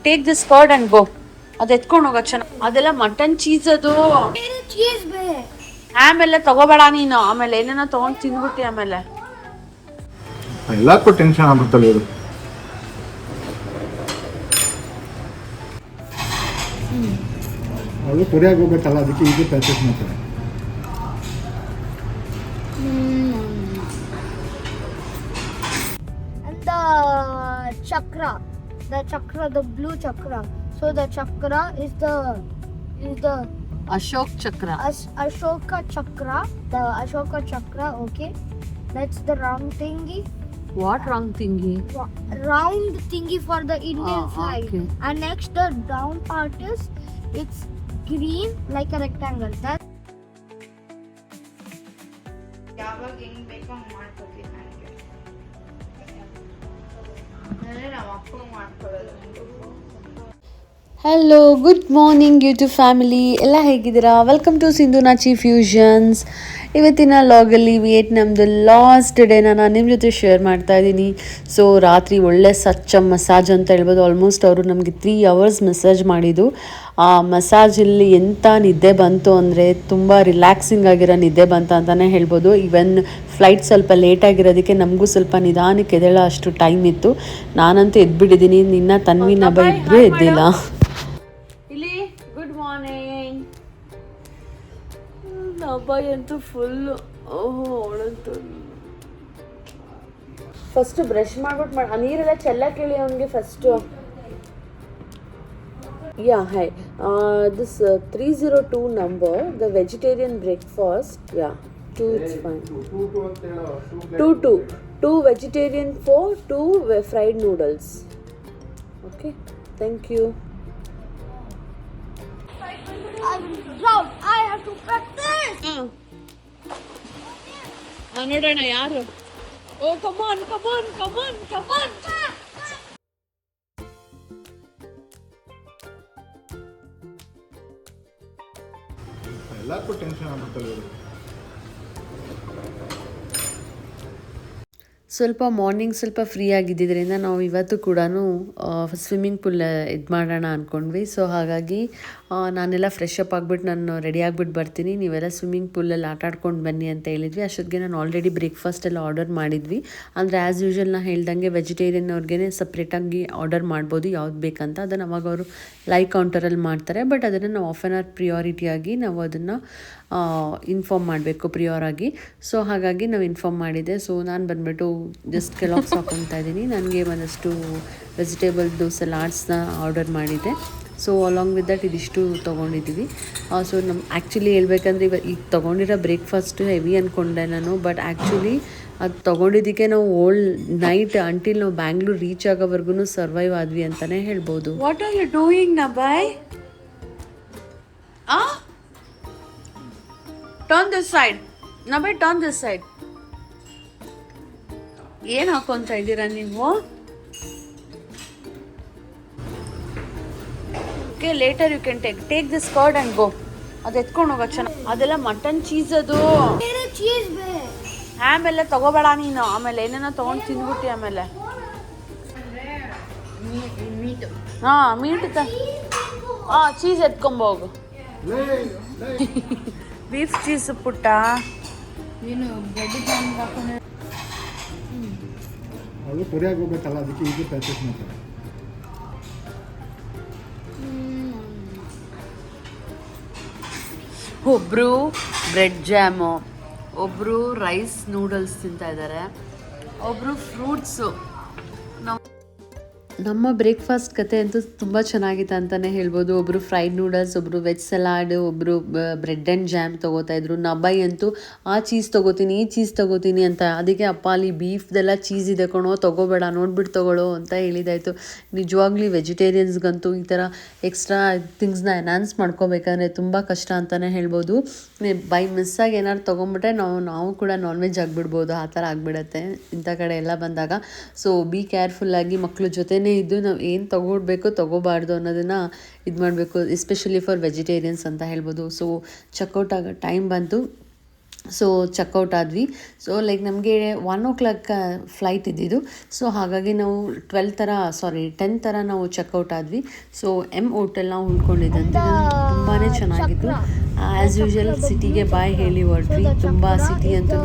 Take this card and go. ಅದು ಎತ್ಕೊಂಡು ಹೋಗ ಚೆನ್ನಾಗಿ. ಅದೆಲ್ಲ ಮಟನ್ ಚೀಸ್ ಅದು. ಆಮೇಲೆ ತಗೋಬೇಡ ನೀನು, ಆಮೇಲೆ ಏನೇನೋ ತಗೊಂಡು ತಿಂದ್ಬಿಟ್ಟಿ ಆಮೇಲೆ ಎಲ್ಲಕ್ಕೂ ಟೆನ್ಷನ್ ಆಗ್ಬಿಡ್ತಲ್ಲ ಇದು. ಅದು ಕೊರಿಯಾಗ ಹೋಗ್ಬೇಕಲ್ಲ, ಅದಕ್ಕೆ ಈಗ ಪ್ಯಾಚಸ್ ಮಾಡ್ತಾರೆ. chakra, the blue chakra. So the chakra is the Ashok ಚಕ್ರ. Ashoka chakra. The Ashoka chakra. Okay, that's the round thingy. What wrong thingy? Round thingy for the Indian side. Okay. And next the down part is it's green like a rectangle. That ಯಾವಾಗ ಹೆಂಗ್ ಬೇಕೋ ಹಂಗ್ ಮಾಡ್ಕೊತೀವಿ. ನನಗೆ ನಮ್ಮ ಅಪ್ಪಂಗೆ ಮಾಡ್ಕೊಳ್ಳೋದು. Hello, good morning YouTube family, ಎಲ್ಲ ಹೇಗಿದ್ದೀರಾ? Welcome to Sindhu Nachi fusions. ಇವತ್ತಿನ ಲಾಗಲ್ಲಿ ವಿಯೆಟ್ನಾಮ್ದು ಲಾಸ್ಟ್ ಡೇನ ನಾನು ನಿಮ್ಮ ಜೊತೆ ಶೇರ್ ಮಾಡ್ತಾ ಇದ್ದೀನಿ. ಸೊ ರಾತ್ರಿ ಒಳ್ಳೆ ಸಚ್ಚ ಮಸಾಜ್ ಅಂತ ಹೇಳ್ಬೋದು. ಆಲ್ಮೋಸ್ಟ್ ಅವರು ನಮಗೆ 3 hours ಮಸಾಜ್ ಮಾಡಿದ್ದು. ಆ ಮಸಾಜಲ್ಲಿ ಎಂಥ ನಿದ್ದೆ ಬಂತು ಅಂದರೆ ತುಂಬ ರಿಲ್ಯಾಕ್ಸಿಂಗ್ ಆಗಿರೋ ನಿದ್ದೆ ಬಂತು ಅಂತಲೇ ಹೇಳ್ಬೋದು. ಈವನ್ ಫ್ಲೈಟ್ ಸ್ವಲ್ಪ ಲೇಟಾಗಿರೋದಕ್ಕೆ ನಮಗೂ ಸ್ವಲ್ಪ ನಿಧಾನಕ್ಕೆ ಎದ್ದೇಳೋ ಅಷ್ಟು ಟೈಮ್ ಇತ್ತು. ನಾನಂತೂ ಎದ್ಬಿಟ್ಟಿದ್ದೀನಿ, ನಿನ್ನ ತನ್ವಿ ನಬ ಇಬ್ಬರೂ ಎದ್ದಿಲ್ಲ. ಇಲ್ಲಿ ಗುಡ್ ಮಾರ್ನಿಂಗ್. ಅಬ್ಬಾಯಿ ಅಂತೂ ಫುಲ್ಲು ಅವಳಂತೂ ಫಸ್ಟು ಬ್ರಷ್ ಮಾಡ್ಬಿಟ್ಟು ಆ ನೀರೆಲ್ಲ ಚೆಲ್ಲ ಕೇಳಿ ಅವನಿಗೆ first. Yeah hi this 302 number, the vegetarian breakfast. Yeah 2 it's fine. 2 vegetarian 4, 2 fried noodles. Okay, thank you. I have to practice. ನೋಡೋಣ ಯಾರು. ಓ ಕಮಾನ್ ಕಮಾನ್ ಕಮಾನ್ ಕಮಾನ್. ಎಲ್ಲಕ್ಕೂ ಟೆನ್ಷನ್ ಆಗ್ಬಿಡ್ತಲ್ಲ ಇದು. ಸ್ವಲ್ಪ ಮಾರ್ನಿಂಗ್ ಸ್ವಲ್ಪ ಫ್ರೀ ಆಗಿದ್ದರಿಂದ ನಾವು ಇವತ್ತು ಕೂಡ ಸ್ವಿಮ್ಮಿಂಗ್ ಪೂಲ್ ಇದು ಮಾಡೋಣ ಅಂದ್ಕೊಂಡ್ವಿ. ಸೊ ಹಾಗಾಗಿ ನಾನೆಲ್ಲ ಫ್ರೆಶ್ ಅಪ್ ಆಗಿಬಿಟ್ಟು ನಾನು ರೆಡಿ ಆಗಿಬಿಟ್ಟು ಬರ್ತೀನಿ, ನೀವೆಲ್ಲ ಸ್ವಿಮ್ಮಿಂಗ್ ಪೂಲಲ್ಲಿ ಆಟ ಆಡ್ಕೊಂಡು ಬನ್ನಿ ಅಂತ ಹೇಳಿದ್ವಿ. ಅಷ್ಟೊತ್ತಿಗೆ ನಾನು ಆಲ್ರೆಡಿ ಬ್ರೇಕ್ಫಾಸ್ಟ್ ಎಲ್ಲ ಆರ್ಡರ್ ಮಾಡಿದ್ವಿ. ಅಂದರೆ ಆ್ಯಸ್ ಯೂಶ್ವಲ್ ನಾನು ಹೇಳ್ದಂಗೆ ವೆಜಿಟೇರಿಯನ್ ಅವ್ರಿಗೆ ಸಪ್ರೇಟಾಗಿ ಆರ್ಡರ್ ಮಾಡ್ಬೋದು ಯಾವ್ದು ಬೇಕಂತ. ಅದನ್ನು ಅವಾಗ ಅವರು ಲೈವ್ ಕೌಂಟರಲ್ಲಿ ಮಾಡ್ತಾರೆ. ಬಟ್ ಅದನ್ನು ನಾವು ಹಾಫ್ ಆನ್ ಅವರ್ ಪ್ರಿಯಾರಿಟಿಯಾಗಿ ನಾವು ಅದನ್ನು ಇನ್ಫಾರ್ಮ್ ಮಾಡಬೇಕು ಪ್ರಿಯೋರಾಗಿ. ಸೊ ಹಾಗಾಗಿ ನಾವು ಇನ್ಫಾರ್ಮ್ ಮಾಡಿದ್ದೆ. ಸೊ ನಾನು ಬಂದುಬಿಟ್ಟು ಜಸ್ಟ್ ಕೆಲಾಗ್ಸ್ ಹಾಕ್ಕೊತಾ ಇದ್ದೀನಿ. ನನಗೆ ಒಂದಷ್ಟು ವೆಜಿಟೇಬಲ್ದು ಸಲಾಡ್ಸ್ನ ಆರ್ಡರ್ ಮಾಡಿದ್ದೆ. ಸೊ ಅಲಾಂಗ್ ವಿತ್ ದಟ್ ಇದಿಷ್ಟು ತೊಗೊಂಡಿದ್ದೀವಿ. ಸೊ ಆ್ಯಕ್ಚುಲಿ ಹೇಳ್ಬೇಕಂದ್ರೆ ಈಗ ತೊಗೊಂಡಿರೋ ಬ್ರೇಕ್ಫಾಸ್ಟು ಹೆವಿ ಅಂದ್ಕೊಂಡೆ ನಾನು. ಬಟ್ ಆ್ಯಕ್ಚುಲಿ ಅದು ತೊಗೊಂಡಿದ್ದಕ್ಕೆ ನಾವು ಓಲ್ ನೈಟ್ ಅಂಟಿಲ್ ನಾವು ಬ್ಯಾಂಗ್ಳೂರ್ ರೀಚ್ ಆಗೋವರೆಗೂ ಸರ್ವೈವ್ ಆದ್ವಿ ಅಂತಲೇ ಹೇಳ್ಬೋದು. ವಾಟ್ ಆರ್ ಯು ಡೂಯಿಂಗ್ ನಬಾಯ್? ಟರ್ನ್ ದಿಸ್ ಸೈಡ್ ನಬಾಯ್, ಟರ್ನ್ ದಿಸ್ ಸೈಡ್. ಏನು ಹಾಕೊಂತ ಇದ್ದೀರಾ ನೀವು? Okay, later you can take this card and go. ಅದು ಎತ್ಕೊಂಡು ಹೋಗ ಚೆನ್ನಾಗಿ. ಅದೆಲ್ಲ ಮಟನ್ ಚೀಸ್ ಅದು. ಆಮೇಲೆ ತಗೋಬೇಡ ನೀನು, ಆಮೇಲೆ ಏನೇನೋ ತಗೊಂಡು ತಿಂದ್ಬಿಟ್ಟಿ ಆಮೇಲೆ. ಮೀಟ್ ಚೀಸ್ ಎತ್ಕೊಂಬೋಗು. ಬೀಫ್ ಚೀಸ್ ಪುಟ್ಟ. ನೀನು ಬ್ರೆಡ್ ಜಾಮ್ ಹಾಕೊಂಡು ಅದು ಕೊರಿಯಾಗ ಹೋಗ್ಬೇಕಲ್ಲ, ಅದಕ್ಕೆ ಈಗ ಪ್ಯಾಚಸ್ ಮಾಡ್ತಾರೆ. ಒಬ್ಬರು ಬ್ರೆಡ್ ಜಾಮು, ಒಬ್ಬರು ರೈಸ್ ನೂಡಲ್ಸ್ ತಿಂತಾ ಇದ್ದಾರೆ, ಒಬ್ಬರು ಫ್ರೂಟ್ಸು. ನಮ್ಮ ಬ್ರೇಕ್ಫಾಸ್ಟ್ ಕತೆ ಅಂತೂ ತುಂಬ ಚೆನ್ನಾಗಿತ್ತು ಅಂತಲೇ ಹೇಳ್ಬೋದು. ಒಬ್ಬರು ಫ್ರೈಡ್ ನೂಡಲ್ಸ್, ಒಬ್ಬರು ವೆಜ್ ಸಲಾಡ್, ಒಬ್ಬರು ಬ್ರೆಡ್ ಆ್ಯಂಡ್ ಜಾಮ್ ತೊಗೋತಾ ಇದ್ರು. ನಬಾಯಿ ಅಂತೂ ಆ ಚೀಸ್ ತೊಗೋತೀನಿ ಈ ಚೀಸ್ ತೊಗೋತೀನಿ ಅಂತ. ಅದಕ್ಕೆ ಅಪ್ಪ ಅಲ್ಲಿ ಬೀಫ್ದೆಲ್ಲ ಚೀಸ್ ಇದೆ ಕಣೋ, ತೊಗೋಬೇಡ, ನೋಡ್ಬಿಟ್ಟು ತೊಗೊಳ್ಳೋ ಅಂತ ಹೇಳಿದಾಯಿತು. ನಿಜವಾಗ್ಲೂ ವೆಜಿಟೇರಿಯನ್ಸ್ಗಂತೂ ಈ ಥರ ಎಕ್ಸ್ಟ್ರಾ ಥಿಂಗ್ಸ್ನ ಎನ್ಹಾನ್ಸ್ ಮಾಡ್ಕೋಬೇಕಂದ್ರೆ ತುಂಬ ಕಷ್ಟ ಅಂತಲೇ ಹೇಳ್ಬೋದು. ಬೈ ಮಿಸ್ಸಾಗಿ ಏನಾದ್ರು ತೊಗೊಂಬಿಟ್ರೆ ನಾವು ಕೂಡ ನಾನ್ ವೆಜ್ ಆಗಿಬಿಡ್ಬೋದು, ಆ ಥರ ಆಗಿಬಿಡತ್ತೆ ಇಂಥ ಕಡೆ ಎಲ್ಲ ಬಂದಾಗ. ಸೊ ಬಿ ಕೇರ್ಫುಲ್ಲಾಗಿ ಮಕ್ಕಳ ಜೊತೆ ಇದ್ದು ನಾವು ಏನು ತೊಗೊಳ್ಬೇಕು ತೊಗೋಬಾರ್ದು ಅನ್ನೋದನ್ನು ಇದು ಮಾಡಬೇಕು, ಎಸ್ಪೆಷಲಿ ಫಾರ್ ವೆಜಿಟೇರಿಯನ್ಸ್ ಅಂತ ಹೇಳ್ಬೋದು. ಸೊ ಚೆಕ್ಔಟ್ ಆಗೋ ಟೈಮ್ ಬಂತು. ಸೊ ಚೆಕ್ಔಟ್ ಆದ್ವಿ. ಸೊ ಲೈಕ್ ನಮಗೆ 1 o'clock ಫ್ಲೈಟ್ ಇದ್ದಿದ್ದು. ಸೊ ಹಾಗಾಗಿ ನಾವು 10 ಥರ ನಾವು ಚೆಕ್ಔಟ್ ಆದ್ವಿ. ಸೊ ಹೋಟೆಲ್ ನಾವು ಉಳ್ಕೊಂಡಿದ್ದಂತೆ ತುಂಬಾ ಚೆನ್ನಾಗಿತ್ತು. ಆ್ಯಸ್ ಯೂಶುವಲ್ ಸಿಟಿಗೆ ಬಾಯ್ ಹೇಳಿ ಹೊರಟ್ವಿ. ತುಂಬ ಸಿಟಿ ಅಂತೂ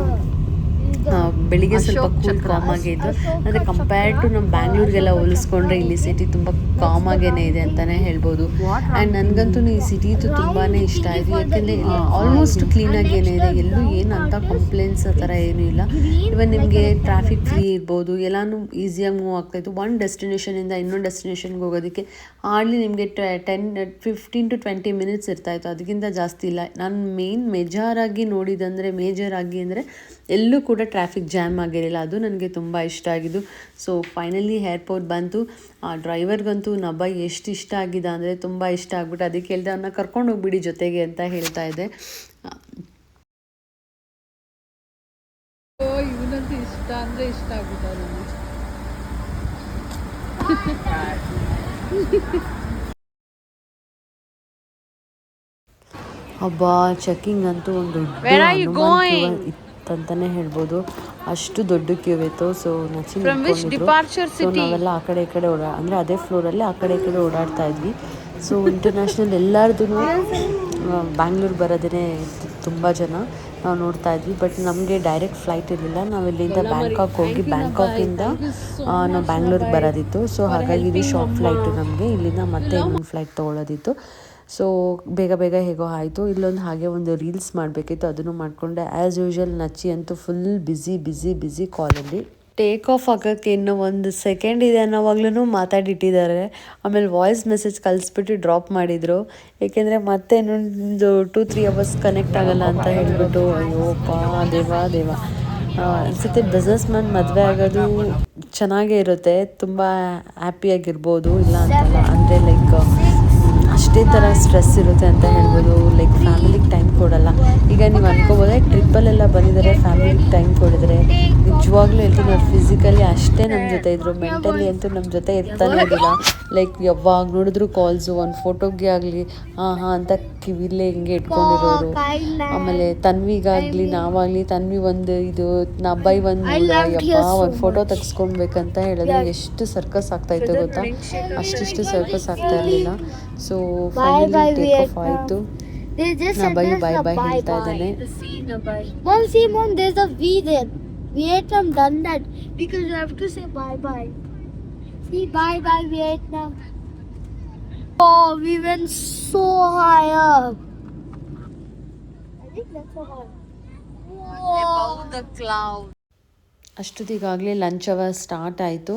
ಬೆಳಿಗ್ಗೆ ಸ್ವಲ್ಪ ಕೂಲ್ ಕಾಮಾಗೇ ಇದ್ದು, ಅಂದರೆ ಕಂಪೇರ್ಡ್ ಟು ನಮ್ಮ ಬ್ಯಾಂಗ್ಳೂರಿಗೆಲ್ಲ ಹೋಲಿಸ್ಕೊಂಡ್ರೆ ಇಲ್ಲಿ ಸಿಟಿ ತುಂಬ ಕಾಮಾಗೇನೆ ಇದೆ ಅಂತಲೇ ಹೇಳ್ಬೋದು. ಆ್ಯಂಡ್ ನನಗಂತೂ ಈ ಸಿಟಿದು ತುಂಬಾ ಇಷ್ಟ ಆಯಿತು. ಯಾಕೆಂದರೆ ಆಲ್ಮೋಸ್ಟ್ ಕ್ಲೀನಾಗೇನೆ ಇದೆ, ಎಲ್ಲೂ ಏನು ಅಂತ ಕಂಪ್ಲೇಂಟ್ಸ್ ಆ ಥರ ಏನೂ ಇಲ್ಲ. ಇವನ್ ನಿಮಗೆ ಟ್ರಾಫಿಕ್ ಫ್ರೀ ಇರ್ಬೋದು, ಎಲ್ಲನೂ ಈಸಿಯಾಗಿ ಮೂವ್ ಆಗ್ತಾಯಿತ್ತು. ಒಂದು ಡೆಸ್ಟಿನೇಷನಿಂದ ಇನ್ನೊಂದು ಡೆಸ್ಟಿನೇಷನ್ಗೆ ಹೋಗೋದಕ್ಕೆ ಹಾರ್ಡ್ಲಿ ನಿಮಗೆ 15 to 20 ಮಿನಿಟ್ಸ್ ಇರ್ತಾಯಿತ್ತು, ಅದಕ್ಕಿಂತ ಜಾಸ್ತಿ ಇಲ್ಲ. ನಾನು ಮೇಜರ್ ಆಗಿ ಅಂದರೆ ಎಲ್ಲೂ ಕೂಡ ಟ್ರಾಫಿಕ್ ಜಾಮ್ ಆಗಿರಲಿಲ್ಲ. ಅದು ನನಗೆ ತುಂಬ ಇಷ್ಟ ಆಗಿದ್ದು. ಸೊ ಫೈನಲಿ ಏರ್ಪೋರ್ಟ್ ಬಂತು. ಆ ಡ್ರೈವರ್ಗಂತೂ ನಬಾಯ್ ಎಷ್ಟು ಇಷ್ಟ ಆಗಿದೆ ಅಂದರೆ ತುಂಬ ಇಷ್ಟ ಆಗ್ಬಿಟ್ಟು ಅದಕ್ಕೆ ಹೇಳ್ದೆ ಅವನ್ನ ಕರ್ಕೊಂಡು ಹೋಗ್ಬಿಡಿ ಜೊತೆಗೆ ಅಂತ ಹೇಳ್ತಾ ಇದ್ದೆ. ಇವನಂತೂ ಇಷ್ಟ ಅಂದರೆ ಇಷ್ಟ ಆಗ್ಬಿಟ್ಟು ಹಬ್ಬ ಚೆಕಿಂಗ್ ಅಂತೂ ಒಂದು ಅಂತಲೇ ಹೇಳ್ಬೋದು. ಅಷ್ಟು ದೊಡ್ಡ ಕ್ಯೂ ಇತ್ತು. ಸೊ ಸೊ ನಾವೆಲ್ಲ ಆ ಕಡೆ ಈ ಕಡೆ ಅಂದರೆ ಅದೇ ಫ್ಲೋರಲ್ಲಿ ಆ ಕಡೆ ಈ ಕಡೆ ಓಡಾಡ್ತಾ ಇದ್ವಿ. ಸೊ ಇಂಟರ್ನ್ಯಾಷನಲ್ ಎಲ್ಲರದೂ ಬ್ಯಾಂಗ್ಳೂರು ಬರೋದೇ ತುಂಬ ಜನ ನಾವು ನೋಡ್ತಾ ಇದ್ವಿ. ಬಟ್ ನಮಗೆ ಡೈರೆಕ್ಟ್ ಫ್ಲೈಟ್ ಇರಲಿಲ್ಲ. ನಾವು ಇಲ್ಲಿಂದ ಬ್ಯಾಂಕಾಕ್ ಹೋಗಿ ಬ್ಯಾಂಕಾಕಿಂದ ನಾವು ಬ್ಯಾಂಗ್ಳೂರಿಗೆ ಬರೋದಿತ್ತು. ಸೊ ಹಾಗಾಗಿ ಇದು ಶಾರ್ಟ್ ಫ್ಲೈಟು, ನಮಗೆ ಇಲ್ಲಿಂದ ಮತ್ತೆ ಇನ್ನೊಂದು ಫ್ಲೈಟ್ ತೊಗೊಳೋದಿತ್ತು. ಸೊ ಬೇಗ ಹೇಗೋ ಆಯಿತು. ಇಲ್ಲೊಂದು ಹಾಗೆ ಒಂದು ರೀಲ್ಸ್ ಮಾಡಬೇಕಿತ್ತು, ಅದನ್ನು ಮಾಡಿಕೊಂಡೆ. ಆ್ಯಸ್ ಯೂಶುವಲ್ ನಚ್ಚಿ ಅಂತೂ ಫುಲ್ ಬ್ಯುಸಿ ಕಾಲಲ್ಲಿ. ಟೇಕ್ ಆಫ್ ಆಗೋಕ್ಕೆ ಇನ್ನೂ 1 ಸೆಕೆಂಡ್ ಇದೆ ಅನ್ನೋವಾಗ್ಲೂ ಮಾತಾಡಿಟ್ಟಿದ್ದಾರೆ. ಆಮೇಲೆ ವಾಯ್ಸ್ ಮೆಸೇಜ್ ಕಳಿಸ್ಬಿಟ್ಟು ಡ್ರಾಪ್ ಮಾಡಿದರು. ಏಕೆಂದರೆ ಮತ್ತೆ ಇನ್ನೊಂದು 2-3 ಅವರ್ಸ್ ಕನೆಕ್ಟ್ ಆಗಲ್ಲ ಅಂತ ಹೇಳ್ಬಿಟ್ಟು. ಅಯ್ಯೋಪ್ಪ ದೇವ ಅನ್ಸುತ್ತೆ ಬಿಸ್ನೆಸ್ ಮ್ಯಾನ್ ಮದುವೆ ಆಗೋದು ಚೆನ್ನಾಗೇ ಇರುತ್ತೆ, ತುಂಬ ಹ್ಯಾಪಿಯಾಗಿರ್ಬೋದು, ಇಲ್ಲ ಅಂತಲ್ಲ. ಅಂದರೆ ಲೈಕ್ ಅಷ್ಟೇ ಥರ ಸ್ಟ್ರೆಸ್ ಇರುತ್ತೆ ಅಂತ ಹೇಳ್ಬೋದು. ಲೈಕ್ ಫ್ಯಾಮಿಲಿಗೆ ಟೈಮ್ ಕೊಡಲ್ಲ. ಈಗ ನೀವು ಅನ್ಕೋಬೋದೆ ಟ್ರಿಪ್ಪಲ್ಲೆಲ್ಲ ಬಂದಿದ್ದಾರೆ ಫ್ಯಾಮಿಲಿಗೆ ಟೈಮ್ ಕೊಡಿದ್ರೆ, ನಿಜವಾಗ್ಲೂ ಹೇಳ್ತೀನಿ ಅವ್ರು ಫಿಸಿಕಲಿ ಅಷ್ಟೇ ನಮ್ಮ ಜೊತೆ ಇದ್ದರು, ಮೆಂಟಲಿ ಅಂತೂ ನಮ್ಮ ಜೊತೆ ಇರ್ತಾನೆ ಇರಲಿಲ್ಲ. ಲೈಕ್ ಯಾವಾಗ ನೋಡಿದ್ರು ಕಾಲ್ಸು, ಒಂದು ಫೋಟೋಗೆ ಆಗಲಿ ಹಾಂ ಅಂತ ಕಿವಿಲೇ ಹಿಂಗೆ ಇಟ್ಕೊಂಡಿರೋರು. ಆಮೇಲೆ ತನ್ವಿಗಾಗಲಿ ನಾವಾಗಲಿ, ತನ್ವಿ ಒಂದು ಇದು ನಬ್ಬಾಯಿ ಒಂದು ಫೋಟೋ ತೆಗೆಸ್ಕೊಳ್ಬೇಕಂತ ಹೇಳಿದ್ರೆ ಎಷ್ಟು ಸರ್ಕಸ್ ಆಗ್ತಾಯಿತ್ತು ಗೊತ್ತಾ, ಅಷ್ಟಿಷ್ಟು ಸರ್ಕಸ್ ಆಗ್ತಾ ಇರಲಿಲ್ಲ. ಸೊ ಫೈನಲಿ ಟೇಕ್ ಆಫ್ ಆಯಿತು. ನಬ್ಬಾಯಿ ಬಾಯ್ ಹೇಳ್ತಾ ಇದ್ದಾನೆ. Mom, there's a V there. Vietnam done that because you have to say bye. See, bye Vietnam. Oh, we went so high up. I think that's so high. above the cloud. ಅಷ್ಟೊತ್ತಿಗಾಗಲೇ lunch hour start ಆಯಿತು.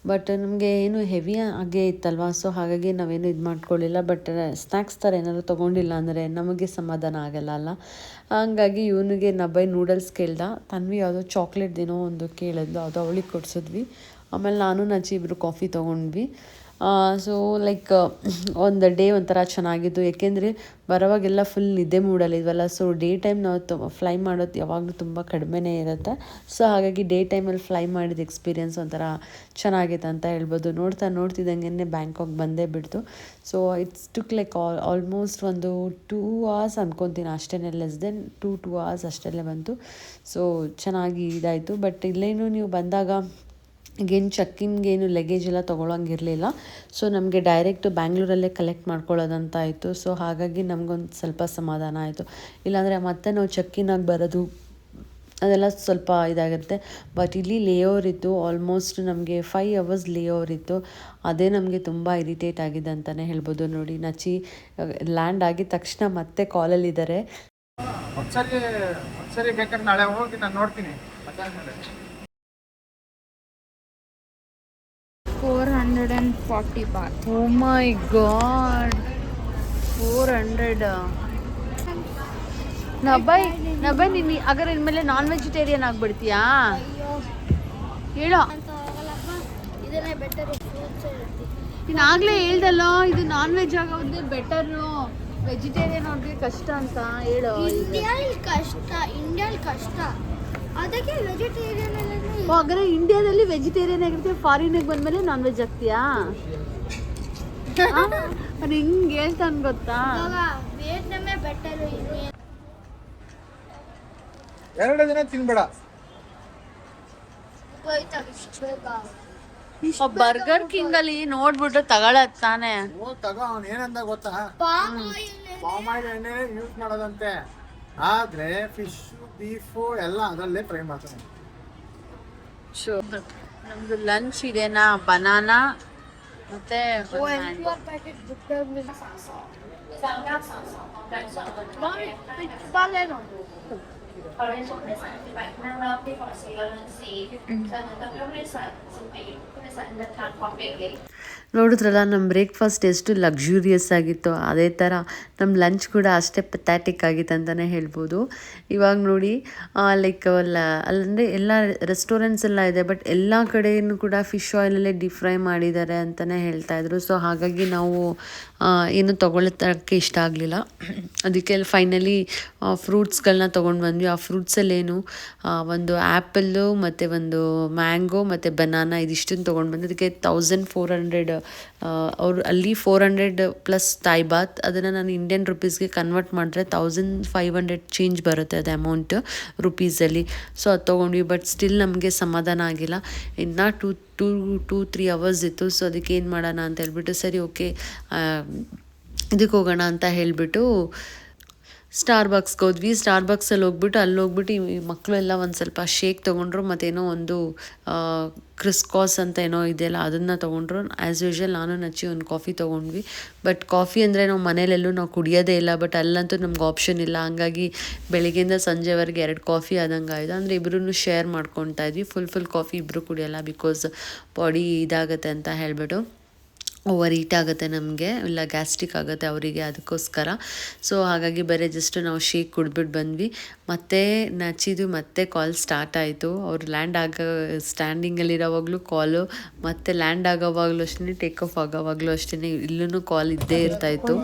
But ನಮಗೆ ಏನು heavy ಆಗೇ ಇತ್ತಲ್ವ, so ಹಾಗಾಗಿ ನಾವೇನು ಇದು ಮಾಡ್ಕೊಳ್ಳಿಲ್ಲ. But snacks ಥರ ಏನಾದರೂ ತೊಗೊಂಡಿಲ್ಲ ಅಂದರೆ ನಮಗೆ ಸಮಾಧಾನ ಆಗಲ್ಲ ಅಲ್ಲ. ಹಂಗಾಗಿ ಇವನಿಗೆ ನಬ್ಬಾಯಿ ನೂಡಲ್ಸ್ ಕೇಳ್ದ, ತನ್ವಿ ಯಾವುದೋ ಚಾಕ್ಲೇಟ್ದೇನೋ ಒಂದು ಕೇಳಿದ್ಲು, ಅದು ಅವಳಿಗೆ ಕೊಡಿಸಿದ್ವಿ. ಆಮೇಲೆ ನಾನು ನಚ್ಚಿ ಇಬ್ಬರು ಕಾಫಿ ತೊಗೊಂಡ್ವಿ. ಸೊ ಲೈಕ್ ಒಂದು ಡೇ ಒಂಥರ ಚೆನ್ನಾಗಿತ್ತು. ಏಕೆಂದರೆ ಬರೋವಾಗೆಲ್ಲ ಫುಲ್ ನಿದ್ದೆ ಮೂಡಲ್ಲಿದ್ವಲ್ಲ. ಸೊ ಡೇ ಟೈಮ್ ನಾವು ಫ್ಲೈ ಮಾಡೋದು ಯಾವಾಗಲೂ ತುಂಬ ಕಡಿಮೆನೇ ಇರುತ್ತೆ. ಸೊ ಹಾಗಾಗಿ ಡೇ ಟೈಮಲ್ಲಿ ಫ್ಲೈ ಮಾಡಿದ ಎಕ್ಸ್ಪೀರಿಯೆನ್ಸ್ ಒಂಥರ ಚೆನ್ನಾಗಿತ್ತು ಅಂತ ಹೇಳ್ಬೋದು. ನೋಡ್ತಿದ್ದಂಗೆ ಬ್ಯಾಂಕಾಕ್ ಬಂದೇ ಬಿಡ್ತು. So it's took like almost ಒಂದು 2 hours ಅನ್ಕೊತೀನಿ ಅಷ್ಟೇ, ಲೆಸ್ ದೆನ್ 2 hours ಅಷ್ಟೆಲ್ಲೇ ಬಂತು. ಸೊ ಚೆನ್ನಾಗಿ ಇದಾಯಿತು. ಬಟ್ ಇಲ್ಲೇನು ನೀವು ಬಂದಾಗ ಈಗೇನು ಚೆಕ್ಕಿನ್ಗೇನು ಲಗೇಜ್ ಎಲ್ಲ ತೊಗೊಳಂಗಿರಲಿಲ್ಲ. ಸೊ ನಮಗೆ ಡೈರೆಕ್ಟು ಬ್ಯಾಂಗ್ಳೂರಲ್ಲೇ ಕಲೆಕ್ಟ್ ಮಾಡ್ಕೊಳ್ಳೋದಂತ ಆಯಿತು. ಸೊ ಹಾಗಾಗಿ ನಮಗೊಂದು ಸ್ವಲ್ಪ ಸಮಾಧಾನ ಆಯಿತು. ಇಲ್ಲಾಂದರೆ ಮತ್ತೆ ನಾವು ಚೆಕ್ಕಿನಾಗಿ ಬರೋದು ಅದೆಲ್ಲ ಸ್ವಲ್ಪ ಇದಾಗುತ್ತೆ. ಬಟ್ ಇಲ್ಲಿ ಲೇಓವರ್ ಇತ್ತು, ಆಲ್ಮೋಸ್ಟ್ ನಮಗೆ 5 hours ಲೇಓವರ್ ಇತ್ತು. ಅದೇ ನಮಗೆ ತುಂಬ ಇರಿಟೇಟ್ ಆಗಿದೆ ಅಂತಲೇ ಹೇಳ್ಬೋದು. ನೋಡಿ ನಚ್ಚಿ ಲ್ಯಾಂಡ್ ಆಗಿದ ತಕ್ಷಣ ಮತ್ತೆ ಕಾಲಲ್ಲಿದ್ದಾರೆ. ಸರಿ ಬೇಕಾದ್ರೆ ನಾಳೆ ಹೋಗಿ ನಾನು ನೋಡ್ತೀನಿ. 440 baht. Oh my god, 400. ನಬ್ಬಾಯ್ ನೀನು ಅಗರ್ ಇನ್ಮೇಲೆ ನಾನ್ ವೆಜಿಟೇರಿಯನ್ ಆಗಿಬಿಡ್ತೀಯಾ ಹೇಳೋ. ಇದನ್ನೇ ಬೆಟರ್. ನೀನು ಆಗಲೇ ಹೇಳ್ದಲ್ಲೋ ಇದು ನಾನ್ ವೆಜ್ ಆಗೋದೇ ಬೆಟರು, ವೆಜಿಟೇರಿಯನ್ ಅವ್ರಿಗೆ ಕಷ್ಟ ಅಂತ ಹೇಳೋ. ಇಂಡಿಯಲ್ಲಿ ಕಷ್ಟ, ಅದಕ್ಕೆ ವೆಜಿಟೇರಿಯನ್ ಹಾಗಾದ್ರೆ ಇಂಡಿಯಾದಲ್ಲಿ ವೆಜಿಟೇರಿಯನ್ ಆಗಿರ್ತೀವಿ, ಫಾರಿನಿಗೆ ಬಂದಮೇಲೆ ನಾನ್ ವೆಜ್ ಆಗ್ತೀಯಾ? ಅದು ಹಿಂಗೆ ಹೇಳ್ತಾನೆ ಗೊತ್ತಾ. ವಿಯೆಟ್ನಾಮೇ ಬೆಟರ್. 2 ದಿನ ತಿನ್ಬೇಡ. ಬರ್ಗರ್ ಕಿಂಗ್ ಅಲ್ಲಿ ನೋಡ್ಬಿಟ್ಟು ತಗೊಳತ್ ತಾನೆ. ತಗೋ, ಅವ್ನು ಏನಂದ ಗೊತ್ತಾ, ಪಾಮ್ ಆಯಿಲ್ ಎಣ್ಣೆ ಯೂಸ್ ಮಾಡೋದಂತೆ, ಆದ್ರೆ ಫಿಶ್ ಬೀಫು ಎಲ್ಲ ಅದರಲ್ಲೇ ಫ್ರೈ ಮಾಡ್ತಾನೆ. ನಮ್ದು ಲಂಚ್ ಇದೆನಾ, ಬನಾನಾ ಮತ್ತೆ ನೋಡಿದ್ರಲ್ಲ ನಮ್ಮ ಬ್ರೇಕ್ಫಾಸ್ಟ್ ಎಷ್ಟು ಲಕ್ಸುರಿಯಸ್ ಆಗಿತ್ತು, ಅದೇ ಥರ ನಮ್ಮ ಲಂಚ್ ಕೂಡ ಅಷ್ಟೇ ಪೆಥ್ಯಾಟಿಕ್ ಆಗಿತ್ತು ಅಂತಲೇ ಹೇಳ್ಬೋದು. ಇವಾಗ ನೋಡಿ ಲೈಕ್ ಅಲ್ಲಂದರೆ ಎಲ್ಲ ರೆಸ್ಟೋರೆಂಟ್ಸ್ ಎಲ್ಲ ಇದೆ, ಬಟ್ ಎಲ್ಲ ಕಡೆಯೂ ಕೂಡ ಫಿಶ್ ಆಯಿಲಲ್ಲೇ ಡೀಪ್ ಫ್ರೈ ಮಾಡಿದ್ದಾರೆ ಅಂತಲೇ ಹೇಳ್ತಾಯಿದ್ರು. ಸೊ ಹಾಗಾಗಿ ನಾವು ಏನು ತೊಗೊಳೋಕ್ಕೆ ಇಷ್ಟ ಆಗಲಿಲ್ಲ. ಅದಕ್ಕೆ ಫೈನಲಿ ಫ್ರೂಟ್ಸ್ಗಳನ್ನ ತೊಗೊಂಡು ಬಂದ್ವಿ. ಆ ಫ್ರೂಟ್ಸಲ್ಲೇನು ಒಂದು ಆ್ಯಪಲ್ಲು ಮತ್ತು ಒಂದು ಮ್ಯಾಂಗೋ ಮತ್ತು ಬನಾನಾ ಇದಿಷ್ಟನ್ನು ತೊಗೊಂಡು ಬಂದು ಅದಕ್ಕೆ 1400 ಅವರು ಅಲ್ಲಿ 400 ಪ್ಲಸ್ ತಾಯಿ ಬಾತ್. ಅದನ್ನು ನಾನು ಇಂಡಿಯನ್ ರುಪೀಸ್ಗೆ ಕನ್ವರ್ಟ್ ಮಾಡಿದ್ರೆ 1500 ಚೇಂಜ್ ಬರುತ್ತೆ ಅದು ಅಮೌಂಟ್ ರುಪೀಸಲ್ಲಿ. ಸೊ ಅದು ತೊಗೊಂಡ್ವಿ, ಬಟ್ ಸ್ಟಿಲ್ ನಮಗೆ ಸಮಾಧಾನ ಆಗಿಲ್ಲ. ಇನ್ನು 2-3 ಅವರ್ಸ್ ಇತ್ತು. ಸೊ ಅದಕ್ಕೆ ಏನು ಮಾಡೋಣ ಅಂತ ಹೇಳ್ಬಿಟ್ಟು, ಸರಿ ಓಕೆ ಇದಕ್ಕೆ ಹೋಗೋಣ ಅಂತ ಹೇಳಿಬಿಟ್ಟು ಸ್ಟಾರ್ಬಕ್ಸ್ಗೆ ಹೋದ್ವಿ. ಸ್ಟಾರ್ಬಕ್ಸಲ್ಲಿ ಹೋಗ್ಬಿಟ್ಟು ಈ ಮಕ್ಕಳು ಎಲ್ಲ ಒಂದು ಸ್ವಲ್ಪ ಶೇಕ್ ತೊಗೊಂಡ್ರು, ಮತ್ತೇನೋ ಒಂದು ಕ್ರಿಸ್ಕಾಸ್ ಅಂತ ಏನೋ ಇದೆಯಲ್ಲ ಅದನ್ನು ತೊಗೊಂಡ್ರು. ಆ್ಯಸ್ ಯೂಶ್ವಲ್ ನಾನು ನಚ್ಚಿ ಒಂದು ಕಾಫಿ ತೊಗೊಂಡ್ವಿ. ಬಟ್ ಕಾಫಿ ಅಂದರೆ ನಾವು ಮನೇಲೆಲ್ಲೂ ನಾವು ಕುಡಿಯೋದೇ ಇಲ್ಲ, ಬಟ್ ಅಲ್ಲಂತೂ ನಮ್ಗೆ ಆಪ್ಷನ್ ಇಲ್ಲ. ಹಂಗಾಗಿ ಬೆಳಿಗ್ಗೆಯಿಂದ ಸಂಜೆವರೆಗೆ 2 ಕಾಫಿ ಆದಂಗೆ ಆಯಿತು. ಅಂದರೆ ಇಬ್ಬರೂ ಶೇರ್ ಮಾಡ್ಕೊತಾ ಇದ್ವಿ. ಫುಲ್ ಕಾಫಿ ಇಬ್ಬರು ಕುಡಿಯೋಲ್ಲ, ಬಿಕಾಸ್ ಬಾಡಿ ಇದಾಗುತ್ತೆ ಅಂತ ಹೇಳಿಬಿಟ್ಟು, ಓವರ್ ಹೀಟ್ ಆಗುತ್ತೆ ನಮಗೆ, ಇಲ್ಲ ಗ್ಯಾಸ್ಟ್ರಿಕ್ ಆಗುತ್ತೆ ಅವರಿಗೆ, ಅದಕ್ಕೋಸ್ಕರ. ಸೊ ಹಾಗಾಗಿ ಬರೀ ಜಸ್ಟ್ ನಾವು ಶೇಕ್ ಕುಡಿದ್ಬಿಟ್ಟು ಬಂದ್ವಿ. ಮತ್ತು ನಚ್ಚಿದು ಮತ್ತೆ ಕಾಲ್ ಸ್ಟಾರ್ಟ್ ಆಯಿತು. ಅವ್ರು ಲ್ಯಾಂಡ್ ಸ್ಟ್ಯಾಂಡಿಂಗಲ್ಲಿರೋವಾಗಲೂ ಕಾಲು, ಮತ್ತು ಲ್ಯಾಂಡ್ ಆಗೋವಾಗಲೂ ಅಷ್ಟೇ, ಟೇಕ್ ಆಫ್ ಆಗೋವಾಗಲೂ ಅಷ್ಟೇ ಇಲ್ಲೂ ಕಾಲ್ ಇದ್ದೇ ಇರ್ತಾಯಿತ್ತು.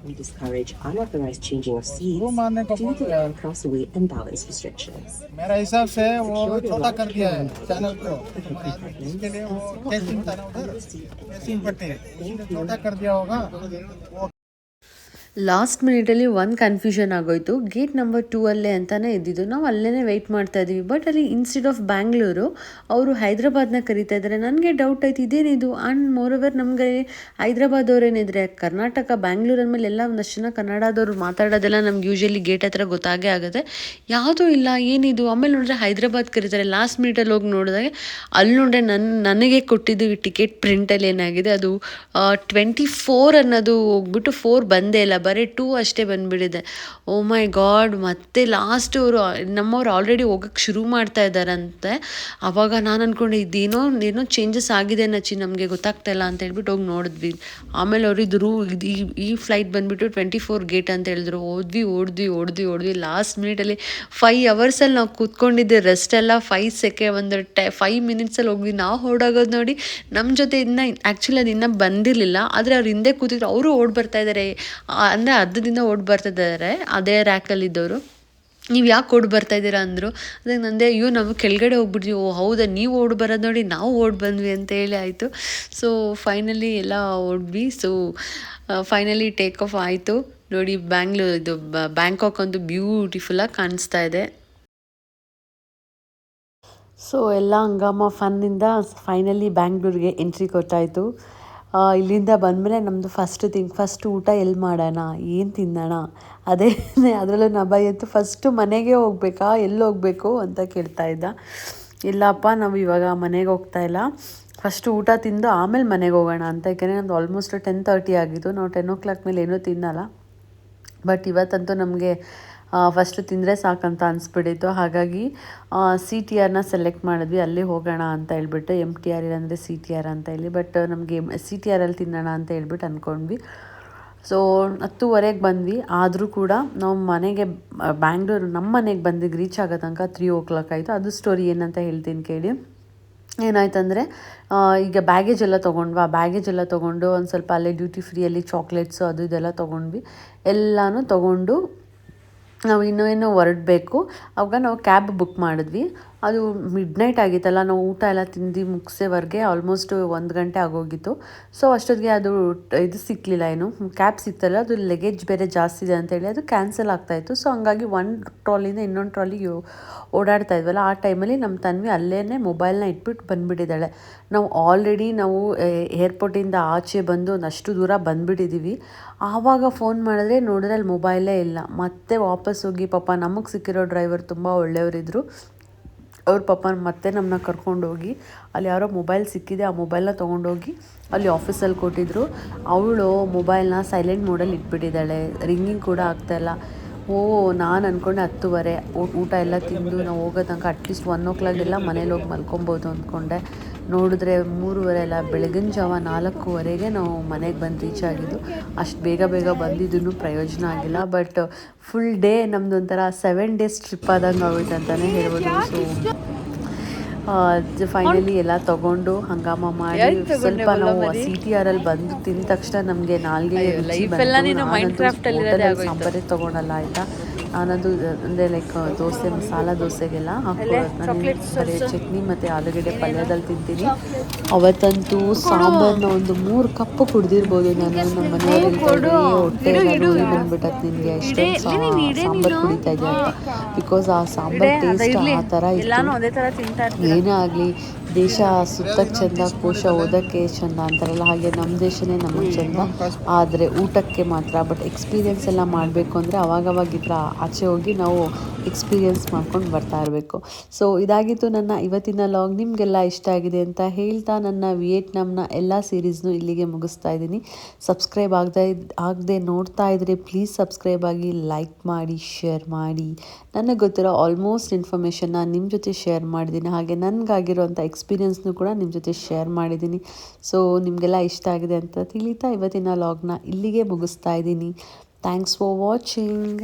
We discourage unauthorized changing of seats due to cross weight and balance restrictions. मेरा हिसाब से वो छोटा कर दिया है चैनल को, इसके लिए वो टेस्टिंग था ना, उधर टेस्टिंग पट्टी छोटा कर दिया होगा. ಲಾಸ್ಟ್ ಮಿನಿಟಲ್ಲಿ ಒಂದು ಕನ್ಫ್ಯೂಷನ್ ಆಗೋಯಿತು. ಗೇಟ್ ನಂಬರ್ 2 ಅಲ್ಲೇ ಅಂತಲೇ ಇದ್ದಿದ್ದು, ನಾವು ಅಲ್ಲೇ ವೆಯ್ಟ್ ಮಾಡ್ತಾ ಇದ್ದೀವಿ. ಬಟ್ ಅಲ್ಲಿ ಇನ್ಸ್ಟೆಡ್ ಆಫ್ ಬ್ಯಾಂಗ್ಳೂರು ಅವರು ಹೈದ್ರಾಬಾದ್ನ ಕರೀತಾ ಇದ್ದಾರೆ. ನನಗೆ ಡೌಟ್ ಆಯ್ತು, ಇದೇನಿದು. ಆ್ಯಂಡ್ ಮೋರೋವರ್ ನಮಗೆ ಹೈದ್ರಾಬಾದ್ ಅವರೇನಿದ್ರೆ ಕರ್ನಾಟಕ ಬ್ಯಾಂಗ್ಳೂರ್ ಅಂದಮೇಲೆ ಎಲ್ಲ ಒಂದಷ್ಟು ಜನ ಕನ್ನಡದವ್ರು ಮಾತಾಡೋದೆಲ್ಲ ನಮ್ಗೆ ಯೂಶ್ವಲಿ ಗೇಟ್ ಹತ್ರ ಗೊತ್ತಾಗೇ ಆಗುತ್ತೆ. ಯಾವುದೂ ಇಲ್ಲ, ಏನಿದು. ಆಮೇಲೆ ನೋಡಿದ್ರೆ ಹೈದ್ರಾಬಾದ್ ಕರೀತಾರೆ. ಲಾಸ್ಟ್ ಮಿನಿಟಲ್ಲಿ ಹೋಗಿ ನೋಡಿದಾಗ ಅಲ್ಲಿ ನೋಡ್ರೆ ನನಗೆ ಕೊಟ್ಟಿದ್ದು ಟಿಕೆಟ್ ಪ್ರಿಂಟಲ್ಲಿ ಏನಾಗಿದೆ, ಅದು 24 ಅನ್ನೋದು ಹೋಗ್ಬಿಟ್ಟು 4 ಬಂದೇ ಇಲ್ಲ, ಬರೀ 2 ಅಷ್ಟೇ ಬಂದುಬಿಟ್ಟಿದೆ. ಓ ಮೈ ಗಾಡ್. ಮತ್ತೆ ಲಾಸ್ಟ್ ನಮ್ಮವ್ರು ಆಲ್ರೆಡಿ ಹೋಗೋಕ್ಕೆ ಶುರು ಮಾಡ್ತಾ ಇದ್ದಾರಂತೆ. ಆವಾಗ ನಾನು ಅಂದ್ಕೊಂಡೆ ಏನೋ ಚೇಂಜಸ್ ಆಗಿದೆ ನಚ್ಚಿ, ನಮಗೆ ಗೊತ್ತಾಗ್ತಾ ಇಲ್ಲ ಅಂತ ಹೇಳ್ಬಿಟ್ಟು ಹೋಗಿ ನೋಡಿದ್ವಿ. ಆಮೇಲೆ ಅವರು ಈ ಫ್ಲೈಟ್ ಬಂದುಬಿಟ್ಟು 24 ಗೇಟ್ ಅಂತ ಹೇಳಿದ್ರು. ಓಡಿದ್ವಿ. ಲಾಸ್ಟ್ ಮಿನಿಟಲ್ಲಿ 5 ಅವರ್ಸಲ್ಲಿ ನಾವು ಕೂತ್ಕೊಂಡಿದ್ದೆ, ರೆಸ್ಟ್ ಎಲ್ಲ 5 ಮಿನಿಟ್ಸಲ್ಲಿ ಹೋಗ್ವಿ. ನಾವು ಓಡಾಗೋದು ನೋಡಿ, ನಮ್ಮ ಜೊತೆ ಆ್ಯಕ್ಚುಲಿ ಅದು ಇನ್ನೂ ಬಂದಿರಲಿಲ್ಲ, ಆದರೆ ಅವ್ರು ಹಿಂದೆ ಕೂತಿದ್ರು. ಅವರು ಓಡಿ ಬರ್ತಾ ಇದ್ದಾರೆ, ಅಂದರೆ ಅರ್ಧದಿಂದ ಓಡಿ ಬರ್ತಿದ್ದಾರೆ ಅದೇ ರ್ಯಾಕಲ್ಲಿದ್ದವರು. ನೀವು ಯಾಕೆ ಓಡಿ ಬರ್ತಾಯಿದ್ದೀರಾ ಅಂದರು. ಅದಕ್ಕೆ ನಂದೆ, ಅಯ್ಯೋ ನಾವು ಕೆಳಗಡೆ ಹೋಗ್ಬಿಟ್ವಿ. ಓ ಹೌದಾ, ನೀವು ಓಡಿ ಬರೋದು ನೋಡಿ ನಾವು ಓಡಿ ಬಂದ್ವಿ ಅಂತ ಹೇಳಿ ಆಯಿತು. ಸೊ ಫೈನಲಿ ಎಲ್ಲ ಓಡ್ವಿ. ಸೊ ಫೈನಲಿ ಟೇಕ್ ಆಫ್ ಆಯಿತು. ನೋಡಿ ಬ್ಯಾಂಕಾಕ್ ಒಂದು ಬ್ಯೂಟಿಫುಲ್ಲಾಗಿ ಕಾಣಿಸ್ತಾ ಇದೆ. ಸೊ ಎಲ್ಲ ಹಂಗಾಮ ಫನ್ನಿಂದ ಫೈನಲಿ ಬ್ಯಾಂಗ್ಳೂರಿಗೆ ಎಂಟ್ರಿ ಕೊಟ್ಟಾಯಿತು. ಇಲ್ಲಿಂದ ಬಂದಮೇಲೆ ನಮ್ಮದು ಫಸ್ಟ್ ಊಟ ಎಲ್ಲಿ ಮಾಡೋಣ, ಏನು ತಿನ್ನೋಣ, ಅದರಲ್ಲೂ ನಬಾಯತ್ತು ಫಸ್ಟು ಮನೆಗೆ ಹೋಗ್ಬೇಕಾ, ಎಲ್ಲಿ ಹೋಗಬೇಕು ಅಂತ ಕೇಳ್ತಾ ಇದ್ದ. ಇಲ್ಲಪ್ಪ, ನಾವು ಇವಾಗ ಮನೆಗೆ ಹೋಗ್ತಾ ಇಲ್ಲ, ಫಸ್ಟು ಊಟ ತಿಂದು ಆಮೇಲೆ ಮನೆಗೆ ಹೋಗೋಣ ಅಂತ. ಯಾಕೆಂದರೆ ನಮ್ಮದು ಆಲ್ಮೋಸ್ಟ್ 10:30 ಆಗಿತ್ತು. ನಾವು 10 o'clock ಮೇಲೆ ಏನೂ ತಿನ್ನಲ್ಲ. ಬಟ್ ಇವತ್ತಂತೂ ನಮಗೆ ಫಸ್ಟು ತಿಂದರೆ ಸಾಕಂತ ಅನಿಸ್ಬಿಟ್ಟಿತ್ತು. ಹಾಗಾಗಿ CTRನ ಸೆಲೆಕ್ಟ್ ಮಾಡಿದ್ವಿ, ಅಲ್ಲಿ ಹೋಗೋಣ ಅಂತ ಹೇಳ್ಬಿಟ್ಟು. MTR ಇಲ್ಲಾಂದರೆ CTR ಅಂತ ಹೇಳಿ. ಬಟ್ ನಮಗೆ CTRಲ್ಲಿ ತಿನ್ನೋಣ ಅಂತ ಹೇಳ್ಬಿಟ್ಟು ಅಂದ್ಕೊಂಡ್ವಿ. ಸೊ 10:30 ಬಂದ್ವಿ. ಆದರೂ ಕೂಡ ನಾವು ನಮ್ಮ ಮನೆಗೆ ಬಂದಿದ್ದು ರೀಚ್ ಆಗೋ ತನಕ 3 o'clock ಆಯಿತು. ಅದು ಸ್ಟೋರಿ ಏನಂತ ಹೇಳ್ತೀನಿ ಕೇಳಿ. ಏನಾಯ್ತಂದರೆ, ಈಗ ಬ್ಯಾಗೇಜ್ ಎಲ್ಲ ತೊಗೊಂಡ್ವಾ, ಬ್ಯಾಗೇಜ್ ಎಲ್ಲ ತೊಗೊಂಡು ಒಂದು ಸ್ವಲ್ಪ ಅಲ್ಲೇ ಡ್ಯೂಟಿ ಫ್ರೀಯಲ್ಲಿ ಚಾಕ್ಲೇಟ್ಸು ಅದು ಇದೆಲ್ಲ ತೊಗೊಂಡ್ವಿ. ಎಲ್ಲನೂ ತೊಗೊಂಡು ನಾವು ಇನ್ನೇನೋ ಹೊರಡಬೇಕು. ಆವಾಗ ನಾವು ಕ್ಯಾಬ್ ಬುಕ್ ಮಾಡಿದ್ವಿ. ಅದು ಮಿಡ್ ನೈಟ್ ಆಗಿತ್ತಲ್ಲ, ನಾವು ಊಟ ಎಲ್ಲ ತಿಂದು ಮುಗಿಸೋವರೆಗೆ ಆಲ್ಮೋಸ್ಟ್ 1 ಗಂಟೆ ಆಗೋಗಿತ್ತು. ಸೊ ಅಷ್ಟೊತ್ತಿಗೆ ಅದು ಇದು ಸಿಕ್ಕಲಿಲ್ಲ, ಏನು ಕ್ಯಾಬ್ ಸಿಕ್ತಲ್ಲ, ಅದು ಲಗೇಜ್ ಬೇರೆ ಜಾಸ್ತಿ ಇದೆ ಅಂತೇಳಿ ಅದು ಕ್ಯಾನ್ಸಲ್ ಆಗ್ತಾಯಿತ್ತು. ಸೊ ಹಂಗಾಗಿ ಒಂದು ಟ್ರಾಲಿಯಿಂದ ಇನ್ನೊಂದು ಟ್ರಾಲಿಗೆ ಓಡಾಡ್ತಾ ಇದ್ವಲ್ಲ, ಆ ಟೈಮಲ್ಲಿ ನಮ್ಮ ತನ್ವಿ ಅಲ್ಲೇ ಮೊಬೈಲ್ನ ಇಟ್ಬಿಟ್ಟು ಬಂದುಬಿಟ್ಟಿದ್ದಾಳೆ. ನಾವು ಆಲ್ರೆಡಿ ಏರ್ಪೋರ್ಟಿಂದ ಆಚೆ ಬಂದು ಒಂದಷ್ಟು ದೂರ ಬಂದುಬಿಟ್ಟಿದ್ದೀವಿ. ಆವಾಗ ಫೋನ್ ಮಾಡಿದ್ರೆ ನೋಡಿದ್ರೆ ಅಲ್ಲಿ ಮೊಬೈಲೇ ಇಲ್ಲ. ಮತ್ತೆ ವಾಪಸ್ ಹೋಗಿ, ಪಾಪ ನಮಗೆ ಸಿಕ್ಕಿರೋ ಡ್ರೈವರ್ ತುಂಬ ಒಳ್ಳೆಯವರಿದ್ದರು. ಅವ್ರ ಪಾಪ ಮತ್ತೆ ನಮ್ಮನ್ನ ಕರ್ಕೊಂಡೋಗಿ ಅಲ್ಲಿ ಯಾರೋ ಮೊಬೈಲ್ ಸಿಕ್ಕಿದೆ, ಆ ಮೊಬೈಲ್ನ ತೊಗೊಂಡೋಗಿ ಅಲ್ಲಿ ಆಫೀಸಲ್ಲಿ ಕೊಟ್ಟಿದ್ರು. ಅವಳು ಮೊಬೈಲ್ನ ಸೈಲೆಂಟ್ ಮೋಡಲ್ಲಿ ಇಟ್ಬಿಟ್ಟಿದ್ದಾಳೆ, ರಿಂಗಿಂಗ್ ಕೂಡ ಆಗ್ತಾಯಿಲ್ಲ. ನಾನು ಅಂದ್ಕೊಂಡೆ 10:30 ಊಟ ಎಲ್ಲ ತಿಂದು ನಾವು ಹೋಗೋ ತನಕ ಅಟ್ಲೀಸ್ಟ್ 1 o'clock ಎಲ್ಲ ಮನೇಲಿ ಹೋಗಿ ಮಲ್ಕೊಬೋದು ಅಂದ್ಕೊಂಡೆ. ನೋಡಿದ್ರೆ 3:30 ಎಲ್ಲ, ಬೆಳಗಿನ ಜಾವ 4:15ಗೆ ನಾವು ಮನೆಗೆ ಬಂದು ರೀಚ್ ಆಗಿದ್ದು. ಅಷ್ಟು ಬೇಗ ಬಂದಿದ್ದೂ ಪ್ರಯೋಜನ ಆಗಿಲ್ಲ. ಬಟ್ ಫುಲ್ ಡೇ ನಮ್ಮದು ಒಂಥರ 7 days ಟ್ರಿಪ್ ಆದಂಗೆ ಆಗೋಯ್ತು ಅಂತಲೇ ಹೇಳ್ಬೋದು. ಸೊ ಫೈನಲಿ ಎಲ್ಲ ತೊಗೊಂಡು ಹಂಗಾಮ ಮಾಡಿ ಸ್ವಲ್ಪ ನಾವು CTR ಅಲ್ಲಿ ಬಂದು ತಿಂದ ತಕ್ಷಣ ನಮಗೆ ನಾಲ್ಗೆ ಸಾಂಬಾರೇ ತೊಗೊಳಲ್ಲ ಆಯಿತಾ. ನಾನದು ಅಂದರೆ ಲೈಕ್ ದೋಸೆ, ಮಸಾಲ ದೋಸೆಗೆಲ್ಲ ಹಾಕ್ಕೊಳ್ಳೋದು, ಬರೀ ಚಟ್ನಿ ಮತ್ತು ಆಲೂಗಡ್ಡೆ ಪಲ್ಯದಲ್ಲಿ ತಿಂತೀನಿ. ಅವತ್ತಂತೂ ಸಾಂಬಾರನ್ನ ಒಂದು 3 ಕಪ್ ಕುಡ್ದಿರ್ಬೋದು ನಾನು. ನಮ್ಮ ಮನೆಯಲ್ಲಿ ಹೊಟ್ಟೆ ಎಲ್ಲ ಬಂದ್ಬಿಟ್ಟತ್ ನಿನಗೆ ಎಷ್ಟೊಂದು ಸಾಂಬಾರು ಕುಡಿತಾ ಇದೆಯಾ ಅಂತ. ಬಿಕಾಸ್ ಆ ಸಾಂಬಾರು ಟೇಸ್ಟ್ ಆ ಥರ ಇತ್ತು. ಏನೇ ಆಗಲಿ, ದೇಶ ಸುತ್ತಕ್ಕೆ ಚೆಂದ, ಕೋಶ ಓದೋಕ್ಕೆ ಚೆಂದ ಅಂತಾರಲ್ಲ, ಹಾಗೆ ನಮ್ಮ ದೇಶನೇ ನಮಗೆ ಚೆಂದ. ಆದರೆ ಊಟಕ್ಕೆ ಮಾತ್ರ. ಬಟ್ ಎಕ್ಸ್ಪೀರಿಯೆನ್ಸ್ ಎಲ್ಲ ಮಾಡಬೇಕು ಅಂದರೆ ಅವಾಗವಾಗಿದ್ರೆ ಆಚೆ ಹೋಗಿ ನಾವು ಎಕ್ಸ್ಪೀರಿಯೆನ್ಸ್ ಮಾಡ್ಕೊಂಡು ಬರ್ತಾ ಇರಬೇಕು. ಸೊ ಇದಾಗಿತ್ತು ನನ್ನ ಇವತ್ತಿನ ಲಾಗ್. ನಿಮಗೆಲ್ಲ ಇಷ್ಟ ಆಗಿದೆ ಅಂತ ಹೇಳ್ತಾ ನನ್ನ ವಿಯೆಟ್ನಾಂನ ಎಲ್ಲ ಸೀರೀಸ್ನು ಇಲ್ಲಿಗೆ ಮುಗಿಸ್ತಾ ಇದ್ದೀನಿ. ಸಬ್ಸ್ಕ್ರೈಬ್ ಆಗದೆ ನೋಡ್ತಾ ಇದ್ದರೆ ಪ್ಲೀಸ್ ಸಬ್ಸ್ಕ್ರೈಬ್ ಆಗಿ, ಲೈಕ್ ಮಾಡಿ, ಶೇರ್ ಮಾಡಿ. ನನಗೆ ಗೊತ್ತಿರೋ ಆಲ್ಮೋಸ್ಟ್ ಇನ್ಫಾರ್ಮೇಷನ್ನ ನಿಮ್ಮ ಜೊತೆ ಶೇರ್ ಮಾಡಿದ್ದೀನಿ. ಹಾಗೆ ನನಗಾಗಿರೋಂಥ ಎಕ್ಸ್ಪೀರಿಯೆನ್ಸ್ನು ಕೂಡ ನಿಮ್ಮ ಜೊತೆ ಶೇರ್ ಮಾಡಿದ್ದೀನಿ. ಸೊ ನಿಮಗೆಲ್ಲ ಇಷ್ಟ ಆಗಿದೆ ಅಂತ ತಿಳಿತಾ ಇವತ್ತಿನ ಲಾಗ್ನ ಇಲ್ಲಿಗೆ ಮುಗಿಸ್ತಾ ಇದ್ದೀನಿ. Thanks for watching.